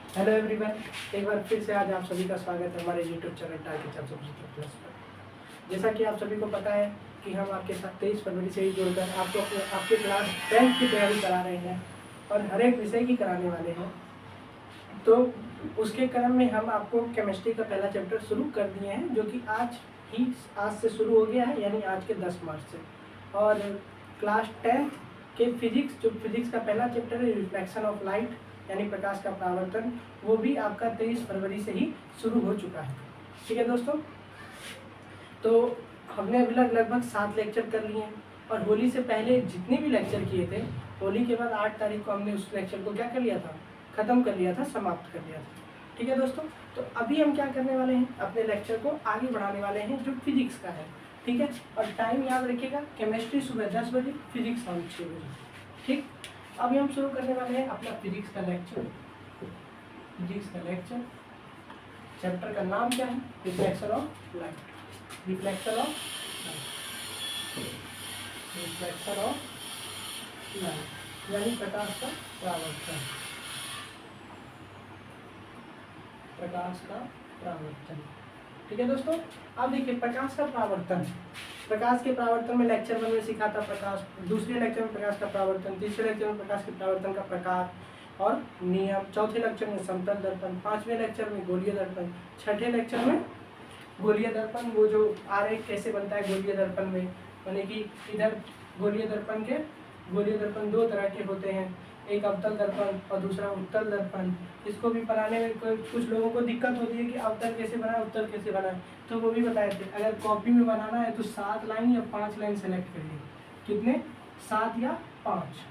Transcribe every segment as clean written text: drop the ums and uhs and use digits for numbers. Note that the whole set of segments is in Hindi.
हेलो एवरीवन, एक बार फिर से आज आप सभी का स्वागत है हमारे यूट्यूब चैनल टारगेट 475 प्लस पर। जैसा कि आप सभी को पता है कि हम आपके साथ 23 फरवरी से ही जुड़कर आपको आपके क्लास 10th की तैयारी करा रहे हैं और हर एक विषय की कराने वाले हैं। तो उसके क्रम में हम आपको केमिस्ट्री का पहला चैप्टर शुरू कर दिए हैं, जो कि आज से शुरू हो गया है, यानी आज के 10 मार्च से। और क्लास 10th के फिजिक्स का पहला चैप्टर है रिफ्लेक्शन ऑफ लाइट, यानी प्रकाश का परावर्तन, वो भी आपका 23 फरवरी से ही शुरू हो चुका है। ठीक है दोस्तों, तो हमने अभी लगभग 7 लेक्चर कर लिए हैं और होली से पहले जितने भी लेक्चर किए थे, होली के बाद 8 तारीख को हमने उस लेक्चर को क्या कर लिया था, ख़त्म कर लिया था, समाप्त कर लिया था। ठीक है दोस्तों, तो अभी हम क्या करने वाले हैं, अपने लेक्चर को आगे बढ़ाने वाले हैं जो फिजिक्स का है। ठीक है, और टाइम याद रखिएगा, केमिस्ट्री सुबह 10 बजे, फिजिक्स शाम 6 बजे। ठीक, अभी हम शुरू करने वाले हैं अपना फिजिक्स का लेक्चर। चैप्टर का नाम क्या है, reflection of light. Reflection of light यानी प्रकाश का परावर्तन। ठीक है दोस्तों, अब देखिए प्रकाश का परावर्तन। प्रकाश के परावर्तन में लेक्चर 1 में सीखा था प्रकाश, दूसरे लेक्चर में प्रकाश का परावर्तन, तीसरे लेक्चर में प्रकाश के परावर्तन का प्रकार और नियम, चौथे लेक्चर में समतल दर्पण, पांचवें लेक्चर में गोलीय दर्पण, छठे लेक्चर में गोलीय दर्पण, वो जो आरेख कैसे बनता है गोलीय दर्पण में, यानी कि इधर गोलीय दर्पण 2 तरह के होते हैं, एक अवतल दर्पण और दूसरा उत्तल दर्पण। इसको भी बनाने में कुछ लोगों को दिक्कत होती है कि अवतल कैसे बनाए, उत्तल कैसे बनाए, तो वो भी बताए थे। अगर कॉपी में बनाना है तो 7 लाइन या 5 लाइन सेलेक्ट करिए, कितने, 7 या 5।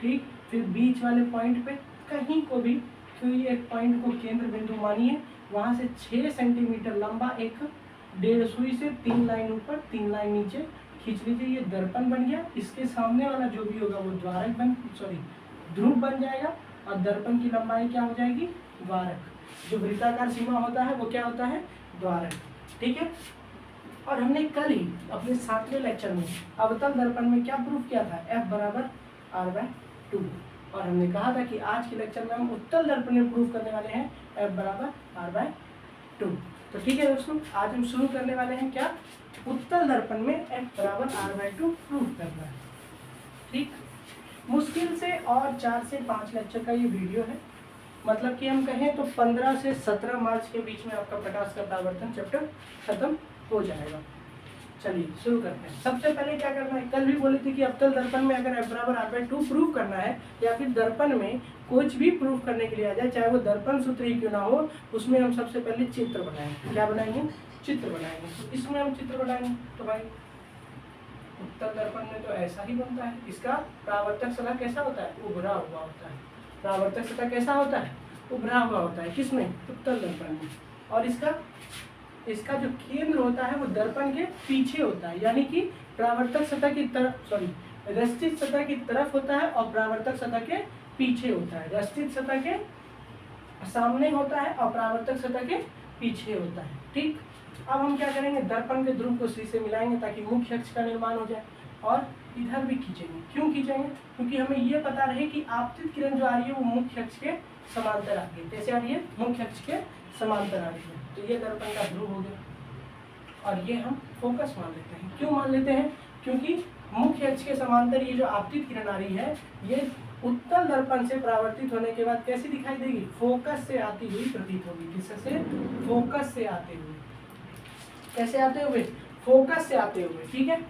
ठीक, फिर बीच वाले पॉइंट पे कहीं को भी कोई एक पॉइंट को केंद्र बिंदु मानिए, वहाँ से 6 सेंटीमीटर लंबा एक 1.5 सुई से 3 लाइन ऊपर 3 लाइन नीचे खींच लीजिए, ये दर्पण बन गया। इसके सामने वाला जो भी होगा वो ध्रुव बन जाएगा और दर्पण की लंबाई क्या हो जाएगी, द्वारक। जो वृत्ताकार सीमा होता है वो क्या होता है, द्वारक। ठीक है, और हमने कल ही अपने 7वें लेक्चर में अवतल दर्पण में क्या प्रूफ किया था, F बराबर R/2। और हमने कहा था कि आज के लेक्चर में हम उत्तल दर्पण में प्रूफ करने वाले हैं F बराबर R/2। तो ठीक है दोस्तों, आज हम शुरू करने वाले हैं क्या, उत्तल दर्पण में F बराबर R/2 प्रूफ करना है। ठीक, मुश्किल से और 4 से 5 लेक्चर का ये वीडियो है, मतलब कि हम कहें तो 15 से 17 मार्च के बीच में आपका प्रकाश का परावर्तन चैप्टर खत्म हो जाएगा। चलिए शुरू करते हैं। सबसे पहले क्या करना है, कल भी बोले थे कि अवतल दर्पण में अगर F बराबर R/2 प्रूफ करना है, या फिर दर्पण में कुछ भी प्रूफ करने के लिए आ जाए, चाहे वो दर्पण सूत्र ही क्यों ना हो, उसमें हम सबसे पहले चित्र बनाएंगे। क्या बनाएंगे, चित्र बनाएंगे। तो इसमें हम चित्र बनाएंगे, तो भाई उत्तल दर्पण में तो ऐसा ही बनता है। इसका परावर्तक सतह कैसा होता है, उभरा हुआ होता है। परावर्तक सतह कैसा होता है, उभरा हुआ होता है, किसमें, उत्तल दर्पण में। और इसका जो केंद्र होता है वो दर्पण के पीछे होता है, यानी कि परावर्तक सतह की तरफ, रस्तित सतह की तरफ होता है और परावर्तक सतह के पीछे होता है। रस्तित सतह के सामने होता है और परावर्तक सतह के पीछे होता है। ठीक, अब हम क्या करेंगे, दर्पण के ध्रुव को सी से मिलाएंगे ताकि मुख्य अक्ष का निर्माण हो जाए, और इधर भी खींचेंगे। क्यों खींचेंगे, क्योंकि हमें ये पता रहे कि आपतित किरण जो आ रही है वो मुख्य अक्ष के समांतर आ रही है। कैसे आ रही है, मुख्य अक्ष के समांतर आ रही है। तो ये दर्पण का ध्रुव हो गया और ये हम फोकस मान लेते हैं। क्यों मान लेते हैं, क्योंकि मुख्य अक्ष के समांतर ये जो आपतित किरण आ रही है, ये उत्तल दर्पण से परावर्तित होने के बाद कैसी दिखाई देगी, फोकस से आती हुई प्रतीत होगी। किससे, फोकस से आते हुए। कैसे आते हुए, फोकस से आते हुए। ठीक है,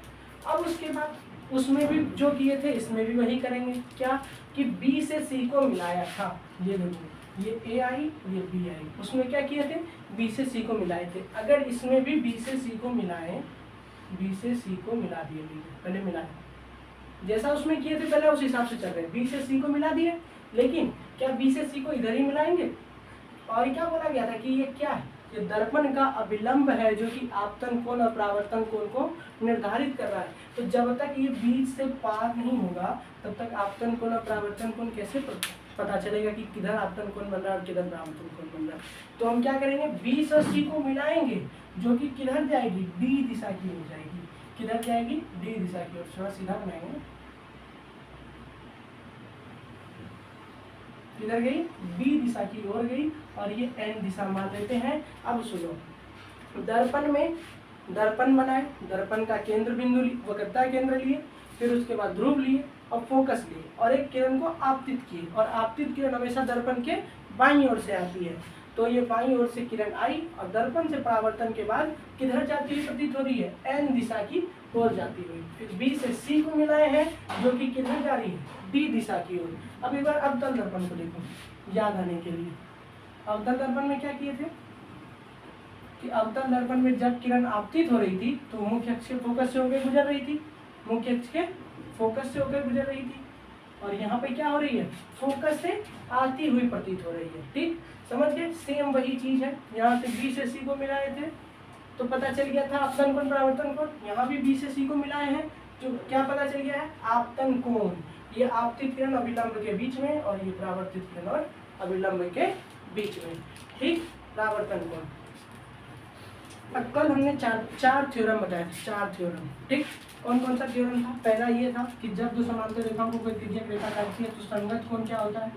अब उसके बाद उसमें भी जो किए थे इसमें भी वही करेंगे। क्या, कि B से C को मिलाया था, ये देखो, ये A आई, ये B आई। उसमें क्या किए थे, B से C को मिलाए थे। अगर इसमें भी B से C को मिलाएं, B से C को मिला दिए, पहले मिलाए, जैसा उसमें किए थे पहले उस हिसाब से चल रहे हैं। B से C को मिला दिए, लेकिन क्या B से C को इधर ही मिलाएंगे। और क्या बोला गया था कि ये क्या है, ये दर्पण का अभिलंब है जो कि आपतन कोण और परावर्तन कोण को निर्धारित कर रहा है। तो जब तक ये बीच से पार नहीं होगा तब तक आपतन कोण और परावर्तन कोण कैसे पता चलेगा कि किधर आपतन कोण बन रहा है और किधर परावर्तन कोण बन रहा है। तो हम क्या करेंगे, B और C को मिलाएंगे, जो कि किधर जाएगी, D दिशा की हो जाएगी। किधर जाएगी, D दिशा की ओर। थोड़ा सीधा बनाएंगे, किधर गई, बी दिशा की ओर गई और ये एन दिशा मान लेते हैं। अब सुनो, दर्पण में दर्पण बनाए, दर्पण का केंद्र बिंदु वक्रता केंद्र लिए, फिर उसके बाद ध्रुव लिए और फोकस लिए और एक किरण को आपतित किए, और आपतित किरण हमेशा दर्पण के बाईं ओर से आती है। तो ये बाईं ओर से किरण आई और दर्पण से परावर्तन के बाद किधर जाती हुई प्रतीत हो रही है, एन दिशा की ओर जाती हुई। फिर बी से सी को मिलाए हैं जो कि किधर जा रही है, डी दिशा की ओर। अब एक बार अवतल दर्पण को देखो याद आने के लिए। अवतल दर्पण में क्या किए थे कि अवतल दर्पण में जब किरण आपतित हो रही थी तो मुख्य अक्ष के फोकस से होकर गुजर रही थी, मुख्य अक्ष के फोकस से होकर गुजर रही थी, और यहाँ पे क्या हो रही है, फोकस से आती हुई प्रतीत हो रही है। ठीक, समझ गए? सेम वही चीज है। यहाँ से बी से सी को मिलाए थे तो पता चल गया था आपतन कोण परावर्तन कोण, यहाँ भी बी से सी को मिलाए हैं तो क्या पता चल गया है, आपतन कोण। ये आपतित किरण अभिलंब के बीच में और ये परावर्तित किरण और अभिलंब के बीच में। ठीक, परावर्तन कोण। अब कल हमने चार थ्योरम बताया था, चार थ्योरम। ठीक, कौन कौन सा थ्योरम था? पहला ये था कि जब दो समांतर रेखाओं को कोई तिर्यक रेखा काटती है तो संगत कोण क्या होता है,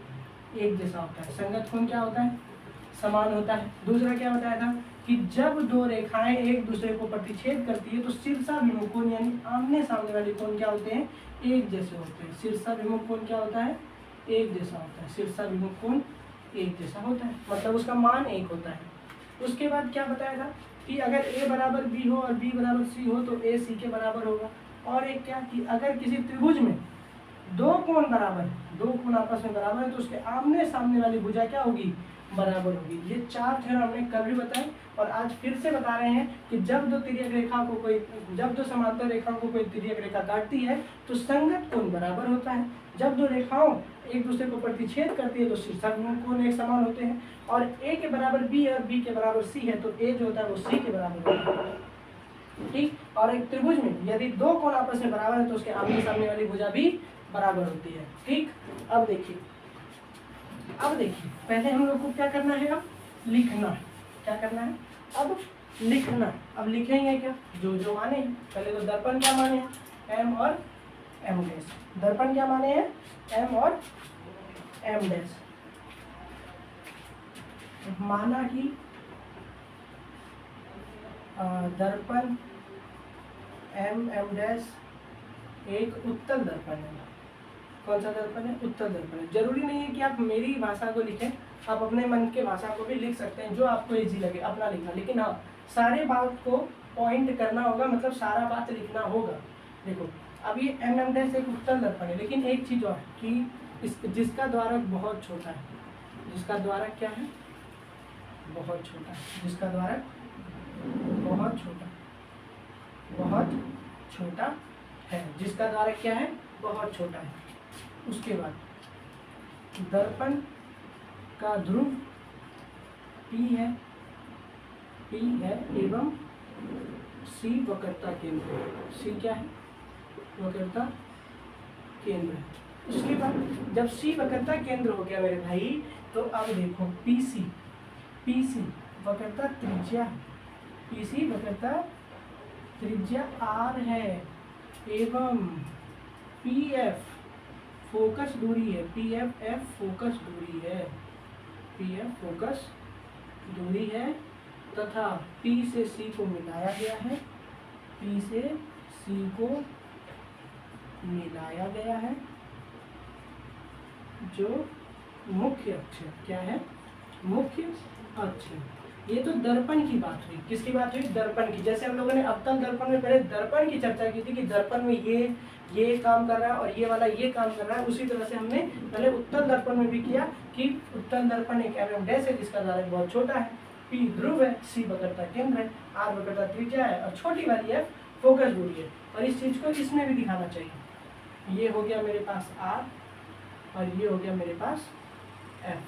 एक जैसा होता है। संगत कोण क्या होता है, समान होता है। दूसरा क्या बताया था कि जब दो रेखाएं एक दूसरे को प्रतिच्छेद करती है तो शीर्षाभिमुख कोण यानी आमने सामने वाले कोण क्या होते हैं, एक जैसे होते हैं। शीर्षाभिमुख कोण क्या होता है, एक जैसा होता है। शीर्षाभिमुख कोण एक जैसा होता है, मतलब उसका मान एक होता है। उसके बाद क्या बताया था कि अगर a बराबर b हो और b बराबर c हो तो a c के बराबर होगा। और एक क्या कि अगर किसी त्रिभुज में दो कोण बराबर, दो कोण आपस में बराबर है तो उसके आमने सामने वाली भुजा क्या होगी, बराबर होगी। ये चार थ्योरम हमने कल भी बताए और आज फिर से बता रहे हैं कि जब दो तिर्यक रेखा को कोई, जब दो समांतर रेखाओं को कोई तिर्यक रेखा काटती है तो संगत कोण बराबर होता है। जब दो रेखाओं एक दूसरे को प्रतिच्छेद करती है तो शीर्षाभिमुख कोण एक समान होते हैं। और a के बराबर b और b के बराबर c है तो a जो होता है वो c के बराबर होता है। ठीक, और एक त्रिभुज में यदि दो कोण आपस में बराबर है तो उसके आमने सामने वाली भुजा भी बराबर होती है। ठीक, अब देखिए पहले हम लोग को क्या करना है, अब लिखना है। क्या करना है, अब लिखना। अब लिखेंगे क्या, जो जो माने हैं। पहले तो दर्पण क्या माने हैं, m और m डैश। दर्पण क्या माने हैं, m और m डैश। माना कि दर्पण m डैश एक उत्तल दर्पण है। कौन सा दर्पण है, उत्तल दर्पण है। जरूरी नहीं है कि आप मेरी भाषा को लिखें, आप अपने मन के भाषा को भी लिख सकते हैं, जो आपको इजी लगे अपना लिखना। लेकिन हाँ, सारे बात को पॉइंट करना होगा, मतलब सारा बात लिखना होगा। देखो अब ये m डैश एक उत्तल दर्पण है, लेकिन एक चीज और कि जिसका द्वारक बहुत छोटा है। जिसका द्वारक क्या है, बहुत छोटा है। जिसका द्वारक बहुत छोटा है। जिसका द्वारक क्या है, बहुत छोटा है। उसके बाद दर्पण का ध्रुव P है एवं C वक्रता केंद्र है। C क्या है, वक्रता केंद्र है। उसके बाद जब C वक्रता केंद्र हो गया मेरे भाई, तो अब देखो PC वक्रता त्रिज्या, PC वक्रता त्रिज्या R है एवं PF फोकस दूरी है। PF फोकस दूरी है तथा P से C को मिलाया गया है, जो मुख्य अक्ष है। क्या है, मुख्य अक्ष। ये तो दर्पण की बात हुई। किसकी बात हुई, दर्पण की। जैसे हम लोगों ने अवतल दर्पण में पहले दर्पण की चर्चा की थी कि दर्पण में ये काम कर रहा है और ये वाला ये काम कर रहा है। उसी तरह से हमने पहले उत्तल दर्पण में भी किया कि उत्तल दर्पण एक mm डैश है जिसका द्वारक बहुत छोटा है, P ध्रुव है, C वक्रता केंद्र है, R वक्रता त्रिज्या है और छोटी वाली है फोकस दूरी है। और इस चीज को इसमें भी दिखाना चाहिए। ये हो गया मेरे पास R और ये हो गया मेरे पास F।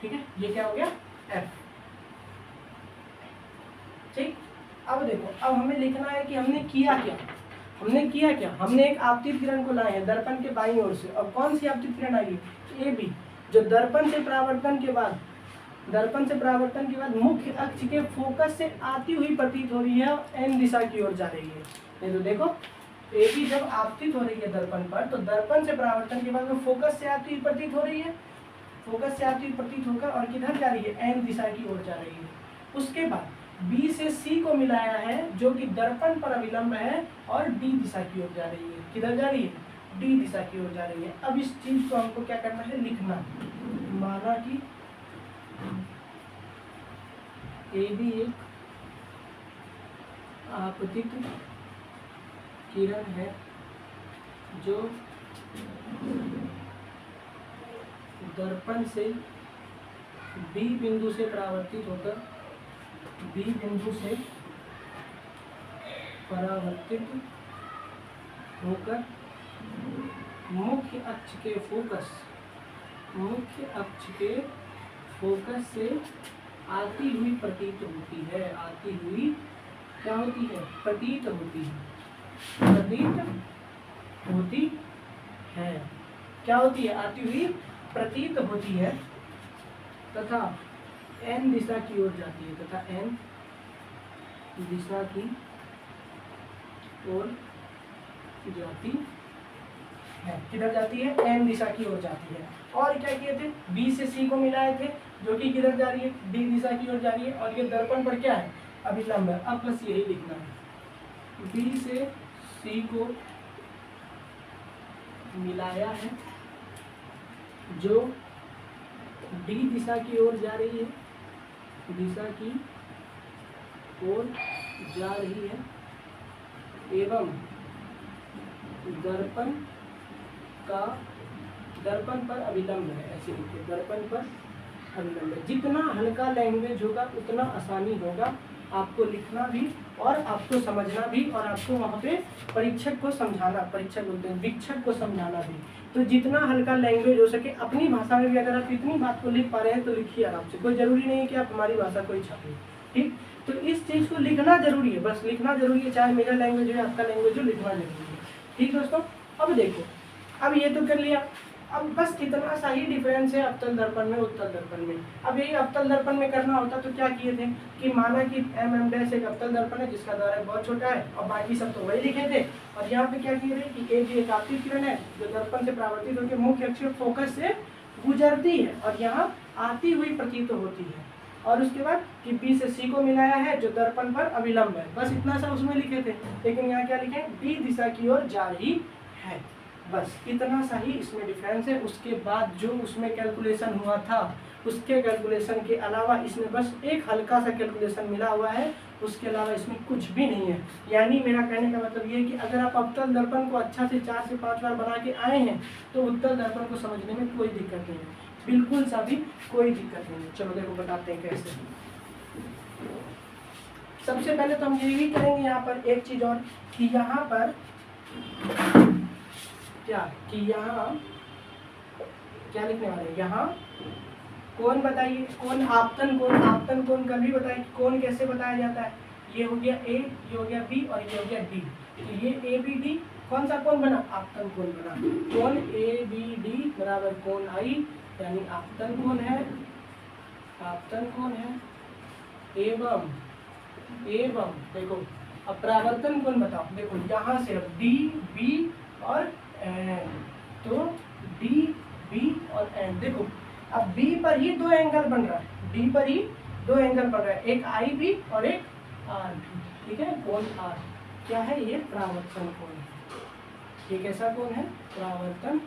ठीक है, ये क्या हो गया, F। ठीक, अब देखो, अब हमें लिखना है कि हमने किया क्या। हमने एक आपतित किरण को लाए हैं दर्पण के बाईं ओर से। और कौन सी आपतित किरण आई, AB, जो दर्पण से परावर्तन के बाद मुख्य अक्ष के फोकस से आती हुई प्रतीत हो रही है और n दिशा की ओर जा रही है। ये तो देखो AB जब आपतित हो रही है दर्पण पर, तो दर्पण से परावर्तन के बाद वो फोकस से आती हुई प्रतीत हो रही है फोकस से आती हुई प्रतीत होकर और किधर जा रही है, एन दिशा की ओर जा रही है। उसके बाद बी से सी को मिलाया है जो कि दर्पण पर अभिलंब है और डी दिशा की ओर जा रही है। किधर जा रही है, डी दिशा की ओर जा रही है। अब इस चीज को हमको क्या करना है, लिखना। माना कि ए भी एक आपतित किरण है जो दर्पण से बी बिंदु से परावर्तित होकर मुख्य अक्ष के फोकस से आती हुई प्रतीत होती है। आती हुई क्या होती है, प्रतीत होती है। क्या होती है, आती हुई प्रतीत होती है तथा एन दिशा की ओर जाती है। तथा एन दिशा की ओर जाती है। किधर जाती है, एन दिशा की ओर जाती है। और क्या किए थे, बी से सी को मिलाए थे जो कि किधर जा रही है, डी दिशा की ओर जा रही है। और ये दर्पण पर क्या है, अभिलंब है। अब बस यही लिखना है, बी से सी को मिलाया है जो डी दिशा की ओर जा रही है, एवं दर्पण पर अभिलंब है। ऐसे लिखिए, दर्पण पर अभिलंब है। जितना हल्का लैंग्वेज होगा उतना आसानी होगा आपको लिखना भी और आपको समझना भी, और आपको वहाँ पे परीक्षक को समझाना, परीक्षक बोलते हैं वीक्षक को समझाना भी। तो जितना हल्का लैंग्वेज हो सके अपनी भाषा में भी अगर आप इतनी बात को लिख पा रहे हैं तो लिखिए आराम से। कोई जरूरी नहीं है कि आप हमारी भाषा को ही छापिए, ठीक। तो इस चीज़ को लिखना जरूरी है, बस लिखना जरूरी है, चाहे मेरा लैंग्वेज हो या आपका लैंग्वेज हो, लिखना जरूरी है, ठीक दोस्तों। अब देखो, अब ये तो कर लिया। अब बस इतना सा ही डिफरेंस है अवतल दर्पण में उत्तल दर्पण में। अब यही अवतल दर्पण में करना होता तो क्या किए थे कि माना कि एम डैश एक अवतल दर्पण है जिसका दायरा बहुत छोटा है और बाकी सब तो वही लिखे थे। और यहाँ पे क्या किए थे कि एक एक आपतित किरण है जो दर्पण से परावर्तित होकर मुख्य अक्ष फोकस से गुजरती है और यहाँ आती हुई प्रतीत होती है। और उसके बाद कि बी से सी को मिलाया है जो दर्पण पर अभिलंब है। बस इतना सा उसमें लिखे थे, लेकिन यहाँ क्या लिखे, डी दिशा की ओर जा रही है। बस इतना सा ही इसमें डिफरेंस है। उसके बाद जो उसमें कैलकुलेशन हुआ था उसके कैलकुलेशन के अलावा इसमें बस एक हल्का सा कैलकुलेशन मिला हुआ है, उसके अलावा इसमें कुछ भी नहीं है। यानी मेरा कहने का मतलब ये है कि अगर आप अवतल दर्पण को अच्छा से 4 से 5 बार बना के आए हैं तो उत्तल दर्पण को समझने में कोई दिक्कत नहीं है, बिल्कुल सा भी कोई दिक्कत नहीं है। चलो देखो बताते हैं कैसे। सबसे पहले तो हम ये भी करेंगे यहाँ पर एक चीज और कि यहाँ पर क्या लिखने वाले हैं, यहाँ कौन बताइए, कौन आपतन कोण का भी बताइए कौन कैसे बताया जाता है। ये हो गया ए, ये हो गया बी और ये हो गया डी। तो ये ए बी डी कौन सा कोण बना, आपतन कोण बना। कोण ए बी डी बराबर कोण आई, यानी आपतन कोण है, एवं देखो अब परावर्तन कोण बताओ। देखो यहाँ से अब डी बी और एन, तो डी बी और एन। देखो अब बी पर ही 2 एंगल बन रहा है, डी पर ही 2 एंगल बन रहा है, एक आई बी और एक आर बी, ठीक है। कोण आर क्या है, ये परावर्तन कोण है। ये कैसा कोण है, परावर्तन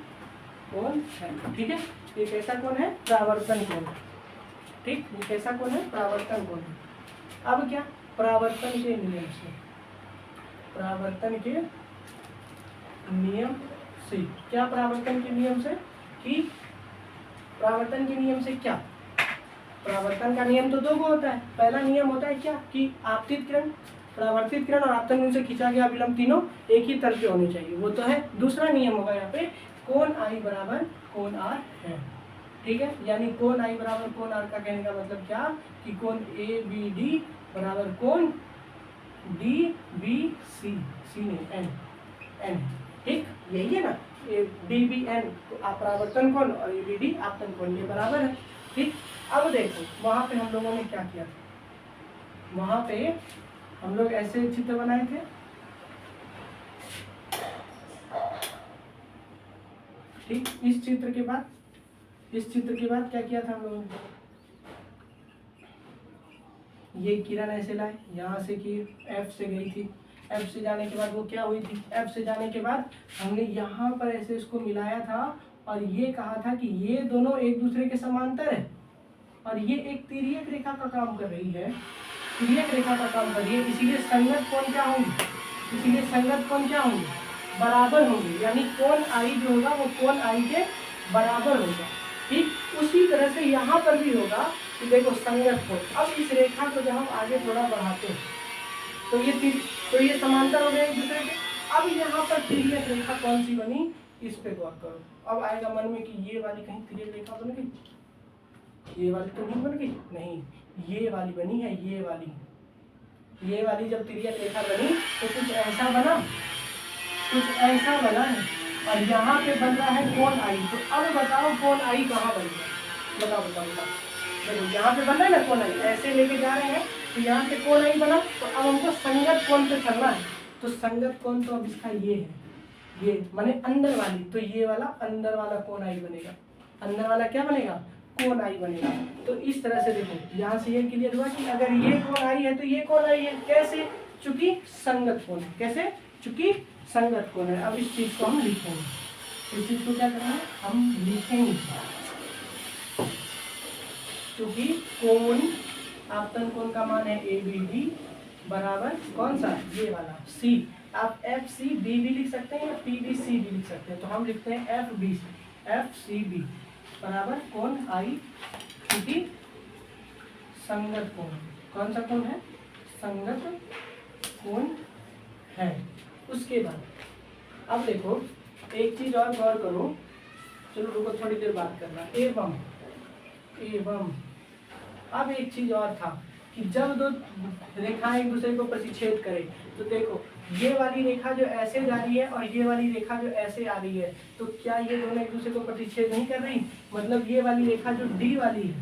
कोण है, ठीक है। ये कैसा कोण है, परावर्तन कोण, ठीक। ये कैसा कोण है, परावर्तन कोण है। अब क्या, परावर्तन के नियम से क्या, परावर्तन के नियम से कि परावर्तन के नियम से क्या, परावर्तन का नियम तो 2 को होता है। पहला नियम होता है क्या कि आपतित किरण, परावर्तित किरण और आपतन किरण से खींचा गया अभिलंब तीनों एक ही तल पे होने चाहिए, वो तो है। दूसरा नियम होगा यहाँ पे कोण आई बराबर कोण आर है, ठीक है। यानी कोण आई बराबर कोण आर का कहने का मतलब क्या कि कोण ए बी डी बराबर कोण डी बी सी, सी नहीं एन, ठीक। यही है ना, डी बी एन परावर्तन कोण और ए बी डी आपतन कोण, ये बराबर है, ठीक। अब देखो वहां पे हम लोगों ने क्या किया था, वहां पे हम लोग ऐसे चित्र बनाए थे, ठीक। इस चित्र के बाद इस चित्र के बाद क्या किया था हम लोगों ने, ये किरण ऐसे लाए, यहाँ से की F से गई थी, F से जाने के बाद वो क्या हुई थी, F से जाने के बाद हमने यहाँ पर ऐसे इसको मिलाया था और ये कहा था कि ये दोनों एक दूसरे के समांतर है और ये एक तिर्यक रेखा का काम कर रही है, तिर्यक रेखा का काम कर रही है, इसीलिए संगत कोण क्या होंगे, इसीलिए संगत कोण क्या होंगे, बराबर होंगे, यानी कोण आई जो होगा वो कोण आई के बराबर होगा। ठीक उसी तरह से यहाँ पर भी होगा कि देखो संगत कोण। अब इस रेखा को जब हम आगे थोड़ा बढ़ाते हैं तो ये समांतर हो गए एक दूसरे के। अब यहाँ पर तिर्यक रेखा कौन सी बनी, इस पे गौर करो। अब आएगा मन में कि ये वाली कहीं तिर्यक रेखा बन गई, ये वाली तो नहीं बन गई, नहीं ये वाली बनी है, ये वाली जब तिर्यक रेखा बनी तो कुछ ऐसा बना, कुछ ऐसा बना है और यहाँ पे बन रहा है कोण आई। तो अब बताओ कोण आई कहाँ बन गया, बताओ बताओ बताओ। देखो यहाँ पे बन रहा है ना कोण आई, ऐसे लेके जा रहे हैं तो यहाँ पे कोण आई बना, तो अब हमको संगत कोण पे चलना है। तो संगत कोण तो अब इसका ये है, ये माने अंदर वाली, तो ये वाला अंदर वाला कोण आई बनेगा, अंदर वाला क्या बनेगा, कोण आई बनेगा। तो इस तरह से देखो यहाँ से ये क्लियर हुआ कि अगर ये कोण आई है तो ये कोण आई है, कैसे, चूंकि संगत कोण है, कैसे, चूंकि संगत कोण है। अब इस चीज को हम लिखेंगे, इस चीज को क्या करना है, हम लिखेंगे, क्योंकि कोण आपतन कोण का मान है ABD बराबर कौन सा, ये वाला C। आप FCB भी लिख सकते हैं या PBC भी लिख सकते हैं, तो हम लिखते हैं FCB बराबर कोण आई, क्योंकि संगत कोण, कौन सा कोण है, संगत कोण है। उसके बाद अब देखो एक चीज और गौर करो, चलो रुको थोड़ी देर बात करना। एवं अब एक चीज और था कि जब दो रेखाएं एक दूसरे को प्रतिच्छेद करें तो देखो ये वाली रेखा जो ऐसे जा रही है और ये वाली रेखा जो ऐसे आ रही है, तो क्या ये दोनों एक दूसरे को प्रतिच्छेद नहीं कर रही, मतलब ये वाली रेखा जो D वाली है,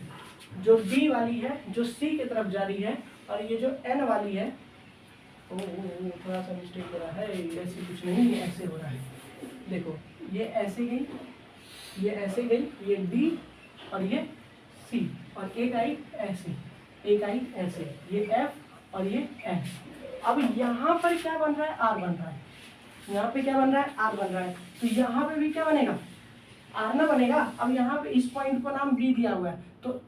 जो D वाली है, जो C की तरफ जा रही है, और ये जो N वाली है, थोड़ा सा मिस्टेक हो रहा है, ऐसे कुछ नहीं, ये ऐसे हो रहा है, देखो ये ऐसे गई, ये ऐसे गई, ये D और ये C, और एक आई ऐसे, एक आई ऐसे, ये F और ये N। अब यहाँ पर क्या बन रहा है, R बन रहा है, यहाँ पे क्या बन रहा है, R बन रहा है, तो यहाँ पे भी क्या बनेगा, R ना बनेगा। अब यहाँ पे इस पॉइंट को नाम B दिया हुआ है, तो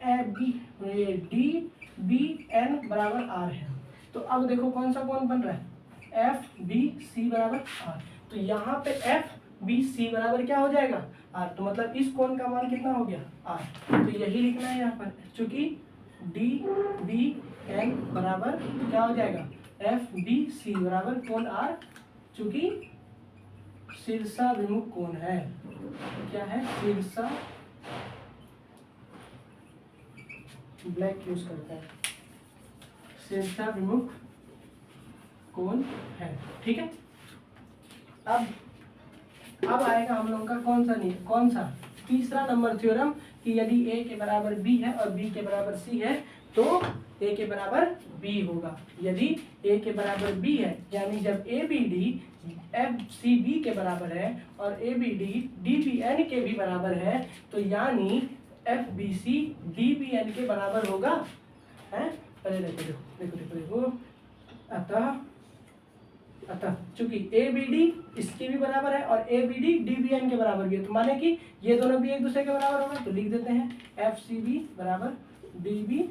DBN बराबर R है। तो अब देखो कौन सा कोण बन रहा है, FBC बराबर R। तो यहाँ पे FBC बराबर क्या हो जाएगा, R। तो मतलब इस कोण का मान कितना हो गया, R। तो यही लिखना है यहाँ पर, चूंकि DBN बराबर क्या हो जाएगा, FBC बराबर कोण R, चूंकि शीर्षाभिमुख कोण है, क्या है, शीर्षा, ब्लैक यूज करते हैं, शीर्षाभिमुख कोण है, ठीक है। अब आएगा हम लोग का कौन सा तीसरा नंबर थ्योरम, कि यदि A के बराबर B है और B के बराबर C है तो A के बराबर B होगा। यदि A के बराबर B है, यानी जब ABD FCB के बराबर है और ABD DBN के भी बराबर है, तो यानी FBC DBN के बराबर होगा, है। पहले देखो अतः चूंकि ABD इसके भी बराबर है और ABD DBN के बराबर भी है, तो माने कि ये दोनों भी एक दूसरे के बराबर होगा, तो लिख देते हैं FCB बराबर DBN।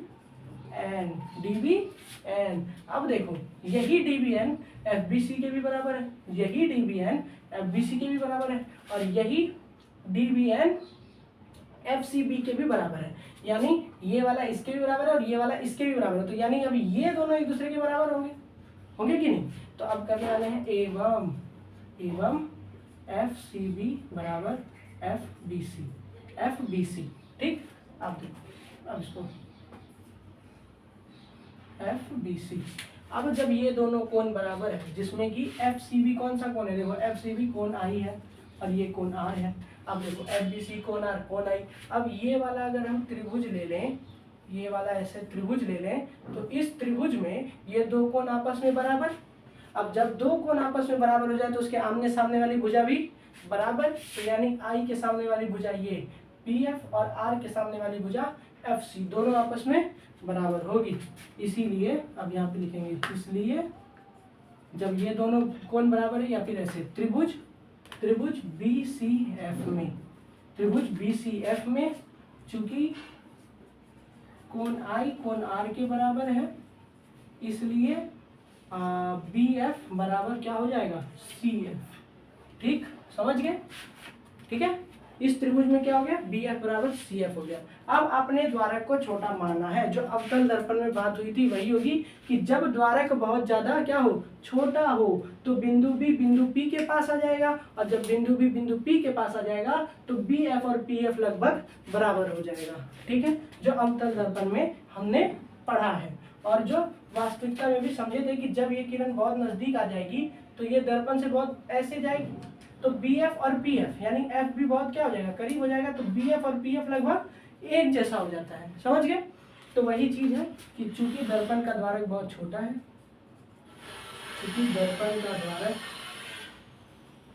अब देखो यही DBN FBC के भी बराबर है, यही DBN FBC के भी बराबर है, और यही DBN FCB के भी बराबर है, यानी ये वाला इसके भी बराबर है और ये वाला इसके भी बराबर है, तो यानी अब ये दोनों एक दूसरे के बराबर होंगे कि नहीं। तो अब करने वाले हैं एवं FCB बराबर FBC, ठीक। अब देखो, अब इसको FBC, अब जब ये दोनों कोण बराबर है, जिसमें कि FCB कौन सा कोण है, देखो FCB कोण आई है और ये कोण R है। अब देखो FBC कोण R कोण आई। अब ये वाला अगर हम त्रिभुज ले लें, ये वाला ऐसे त्रिभुज ले लें, तो इस त्रिभुज में ये दो कोण आपस में बराबर। अब जब दो कोण आपस में बराबर हो जाए तो उसके आमने सामने वाली भुजा भी बराबर, तो यानी I के सामने वाली भुजा ये BF और R के सामने वाली भुजा FC दोनों आपस में बराबर होगी। इसीलिए अब यहाँ पे लिखेंगे, इसलिए जब ये दोनों कोण बराबर है, या फिर ऐसे त्रिभुज BCF में, त्रिभुज BCF में चूंकि कोण I कोण R के बराबर है, इसलिए BF बराबर क्या हो जाएगा, CF। ठीक, समझ गए? ठीक है, इस त्रिभुज में क्या हो गया, BF बराबर CF हो गया। अब अपने द्वारक को छोटा मानना है। जो अवतल दर्पण में बात हुई थी वही होगी कि जब द्वारक बहुत ज्यादा क्या हो, छोटा हो, तो बिंदु B बिंदु P के पास आ जाएगा, और जब बिंदु B बिंदु P के पास आ जाएगा तो BF और PF लगभग बराबर हो जाएगा। ठीक है, जो अवतल दर्पण में हमने पढ़ा है, और जो वास्तविकता में भी समझे थे कि जब ये किरण बहुत नजदीक आ जाएगी तो ये दर्पण से बहुत ऐसे जाएगी, तो BF और PF यानी F भी बहुत क्या हो जाएगा, करीब हो जाएगा, तो BF और PF लगभग एक जैसा हो जाता है। समझ गए? तो वही चीज है कि चूंकि दर्पण का द्वारक बहुत छोटा है, चूंकि दर्पण का द्वारक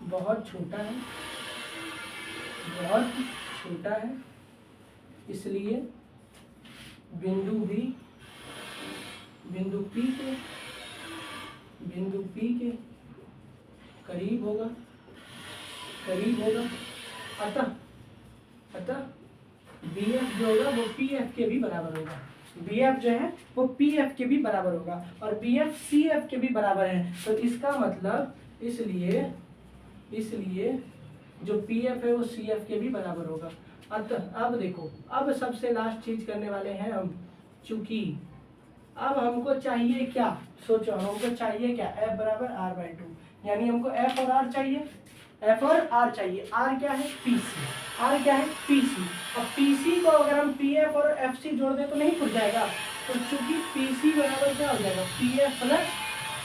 बहुत छोटा है, बहुत छोटा है, इसलिए बिंदु B बिंदु P के करीब होगा, अतः BF जो होगा वो PF के भी बराबर होगा। BF जो है वो PF के भी बराबर होगा, और BF CF के भी बराबर है। तो इसका मतलब इसलिए जो PF है वो CF के भी बराबर होगा। अतः अब देखो, अब सबसे लास्ट चीज करने वाले हैं हम, चूंकि अब हमको चाहिए क्या, सोचो, हमको चाहिए क्या, F बराबर R/2, यानी हमको F और R चाहिए, F और R चाहिए। R क्या है, PC, R क्या है, PC। अब PC को अगर हम PF और FC जोड़ दें तो नहीं खुल जाएगा, तो चूंकि PC बराबर क्या हो जाएगा, PF प्लस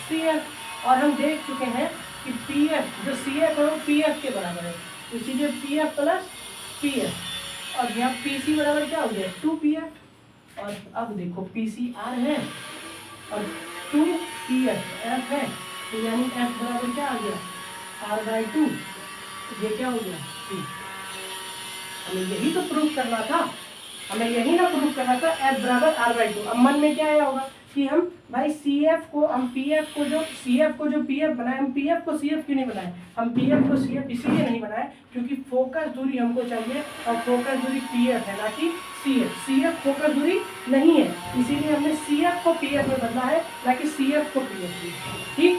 CF, और हम देख चुके हैं कि PF जो CF है वो PF के बराबर है, इसीलिए PF प्लस PF, और यहाँ PC बराबर क्या हो गया, 2PF। और अब देखो PC R है और 2PF F है, तो यानी F बराबर क्या आ गया, R/2, ये क्या हो गया, P। हमें यही तो प्रूफ करना था, हमें यही ना प्रूफ करना था, F बराबर R/2। अब मन में क्या आया होगा कि हम भाई CF को हम PF को जो CF को जो PF बनाए, हम PF को CF क्यों नहीं बनाए, हम PF को CF इसीलिए नहीं बनाए क्योंकि फोकस दूरी हमको चाहिए, और फोकस दूरी PF है ना कि CF। CF फोकस दूरी नहीं है, इसीलिए हमने CF को PF में बदला है, ना कि CF को PF में। ठीक,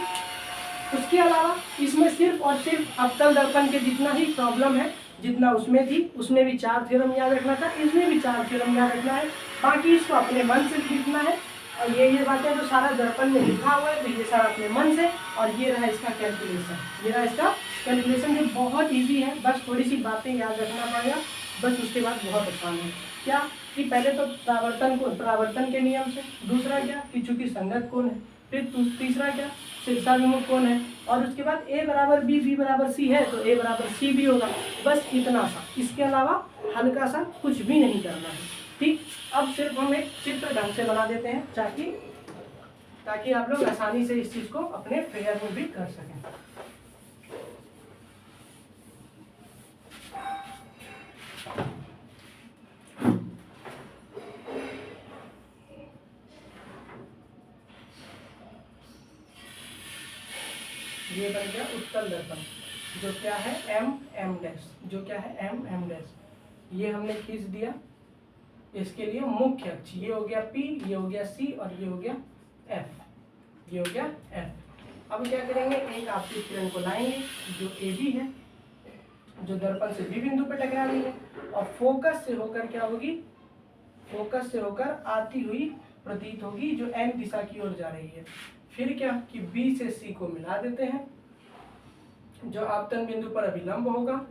उसके अलावा इसमें सिर्फ और सिर्फ अवतल दर्पण के जितना ही प्रॉब्लम है जितना उसमें थी, उसमें भी 4 थ्योरम याद रखना था, इसमें भी 4 थ्योरम याद रखना है, बाकी इसको अपने मन से लिखना है। और ये बातें जो सारा दर्पण में लिखा हुआ है तो ये सारा अपने मन से, और ये रहा इसका कैलकुलेशन, ये रहा इसका कैलकुलेशन जो बहुत इजी है, बस थोड़ी सी बातें याद रखना पड़ेगा, बस उसके बाद बहुत आसान है। क्या कि पहले तो परावर्तन के नियम से, दूसरा क्या कि चूंकि संगत कोण है, फिर तीसरा क्या शीर्षाभिमुख कोण है, और उसके बाद A बराबर B B बराबर C है तो A बराबर C भी होगा। बस इतना सा, इसके अलावा हल्का सा कुछ भी नहीं करना है। ठीक, अब सिर्फ हम एक चित्र ढंग से बना देते हैं ताकि आप लोग आसानी से इस चीज को अपने फेयर में भी कर सकें। ये बन गया उत्तल दर्पण, जो क्या है M डैश, जो क्या है M डैश, ये हमने खींच दिया। इसके लिए मुख्य अक्ष ये हो गया P, ये हो गया C, और ये हो गया F, ये हो गया F। अब क्या करेंगे, एक आपतित किरण को लाएंगे जो AB है, जो दर्पण से B बिंदु पर टकरा रही है, और फोकस से होकर क्या होगी, फोकस से होकर आती हुई प्रतीत होगी, जो N दिशा की ओर जा रही है। फिर क्या कि B से C को मिला देते हैं, जो आपतन बिंदु पर अभिलंब होगा,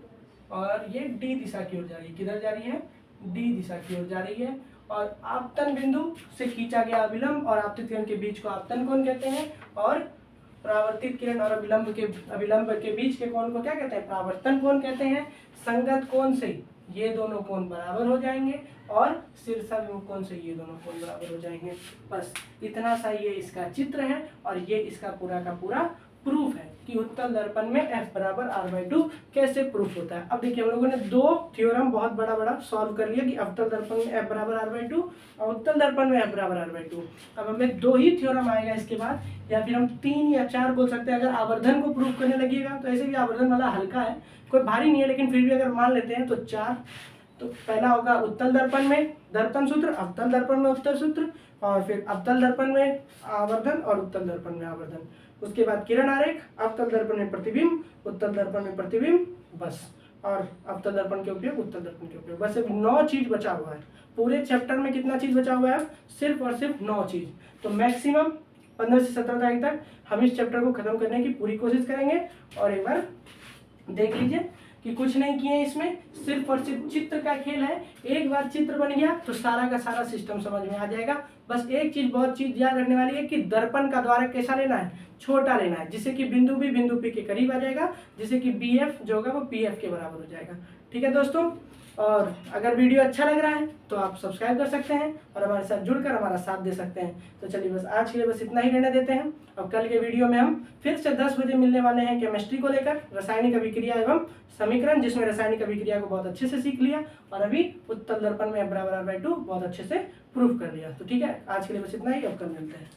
और ये D दिशा की ओर जा रही है। किधर जा रही है, D दिशा की ओर जा रही है, और आपतन बिंदु से खींचा गया अभिलंब और आपतित किरण के बीच को आपतन कोण कहते हैं, और परावर्तित किरण और अभिलंब के बीच के कोण को क्या कहते हैं, परावर्तन कोण कहते हैं। संगत कोण से ये दोनों कोण बराबर हो जाएंगे, और शीर्षाभिमुख कोण से ये दोनों कोण बराबर हो जाएंगे। बस इतना सा ये इसका चित्र है, और ये इसका पूरा का पूरा प्रूफ है कि उत्तल दर्पण में F बराबर r/2 कैसे प्रूफ होता है। अब देखिए हम लोगों ने दो थ्योरम बहुत बड़ा बड़ा सॉल्व कर लिया कि अवतल दर्पण में F बराबर r/2 और उत्तल दर्पण में F बराबर r/2। अब हमें दो ही थ्योरम आएगा इसके बाद, या फिर हम 3 या 4 बोल सकते हैं। अगर आवर्धन को प्रूफ करने लगिएगा तो ऐसे भी आवर्धन वाला हल्का है, कोई भारी नहीं है, लेकिन फिर भी अगर मान लेते हैं तो 4। तो पहला होगा उत्तल दर्पण में दर्पण सूत्र, अवतल दर्पण में उत्तल सूत्र, और फिर अवतल दर्पण में आवर्धन और उत्तल दर्पण में आवर्धन। उसके बाद किरण आरेख, अवतल दर्पण में प्रतिबिंब, उत्तल दर्पण में प्रतिबिंब, बस। और अवतल दर्पण के उपयोग, उत्तल दर्पण के उपयोग, बस अब 9 चीज बचा हुआ है। पूरे चैप्टर में कितना चीज बचा हुआ है? सिर्फ और सिर्फ 9 चीज। तो मैक्सिमम 15 से 17 तारीख तक हम इस चैप्टर को खत्म करने की पूरी कोशिश करेंगे। और एक बार देख लीजिए कि कुछ नहीं किए इसमें, सिर्फ और सिर्फ चित्र का खेल है। एक बार चित्र बन गया तो सारा का सारा सिस्टम समझ में आ जाएगा। बस एक चीज, बहुत चीज याद रखने वाली है कि दर्पण का द्वारक कैसा लेना है? छोटा लेना है, जिससे कि बिंदु भी बिंदु P के करीब आ जाएगा, जिससे कि BF जो होगा वो PF के बराबर हो जाएगा। ठीक है दोस्तों, और अगर वीडियो अच्छा लग रहा है तो आप सब्सक्राइब कर सकते हैं और हमारे साथ जुड़कर हमारा साथ दे सकते हैं। तो चलिए बस आज के लिए बस इतना ही रहने देते हैं। अब कल के वीडियो में हम फिर से 10 बजे मिलने वाले हैं केमिस्ट्री को लेकर, रासायनिक अभिक्रिया एवं समीकरण, जिसमें रासायनिक अभिक्रिया को बहुत अच्छे से सीख लिया और अभी उत्तल दर्पण में F बराबर r/2 बहुत अच्छे से प्रूफ कर लिया। तो ठीक है, आज के लिए बस इतना ही, अब कल मिलते हैं।